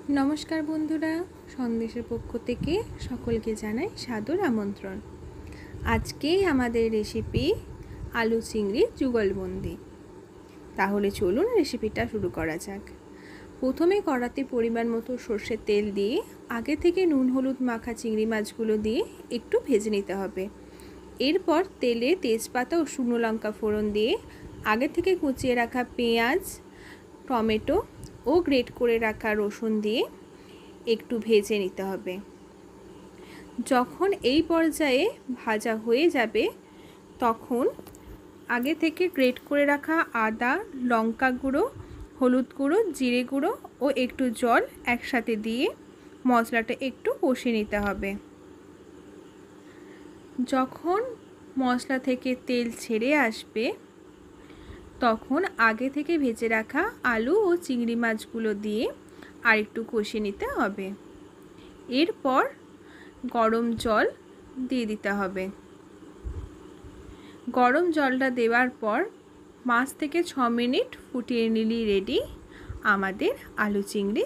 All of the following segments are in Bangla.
নমস্কার বন্ধুরা, সন্দেশের পক্ষ থেকে সকলকে জানাই সাদর আমন্ত্রণ। আজকে আমাদের রেসিপি আলু চিংড়ির যুগলবন্দি। তাহলে চলুন রেসিপিটা শুরু করা যাক। প্রথমে কড়াতে পরিমাণ মতো সর্ষের তেল দিয়ে আগে থেকে নুন হলুদ মাখা চিংড়ি মাছগুলো দিয়ে একটু ভেজে নিতে হবে। এরপর তেলে তেজপাতা ও শুকনো লঙ্কা ফোড়ন দিয়ে আগে থেকে কুচিয়ে রাখা পেঁয়াজ, টমেটো ও গ্রেট করে রাখা রসুন দিয়ে একটু ভেজে নিতে হবে। যখন এই পর্যায়ে ভাজা হয়ে যাবে তখন আগে থেকে গ্রেট করে রাখা আদা, লঙ্কা গুঁড়ো, হলুদ গুঁড়ো, জিরে গুঁড়ো ও একটু জল একসাথে দিয়ে মশলাটা একটু কষিয়ে নিতে হবে। যখন মশলা থেকে তেল ছেড়ে আসবে তখন আগে থেকে ভেজে রাখা আলু ও চিংড়ি মাছগুলো দিয়ে আর একটু কষিয়ে নিতে হবে। এরপর গরম জল দিয়ে দিতে হবে। গরম জলটা দেওয়ার পর 5 থেকে 6 মিনিট ফুটিয়ে নিলেই রেডি আমাদের আলু চিংড়ি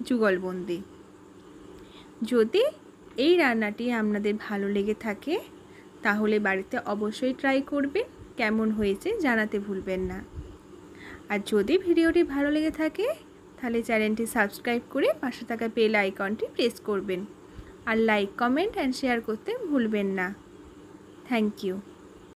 যুগলবন্দি। যদি এই রান্নাটি আপনাদের ভালো লেগে থাকে তাহলে বাড়িতে অবশ্যই ট্রাই করবেন। কেমন হয়েছে জানাতে ভুলবেন না। আর যদি ভিডিওটি ভালো লেগে থাকে তাহলে চ্যানেলটি সাবস্ক্রাইব করে পাশে থাকা বেল আইকনটি প্রেস করবেন। আর লাইক, কমেন্ট অ্যান্ড শেয়ার করতে ভুলবেন না। Thank you.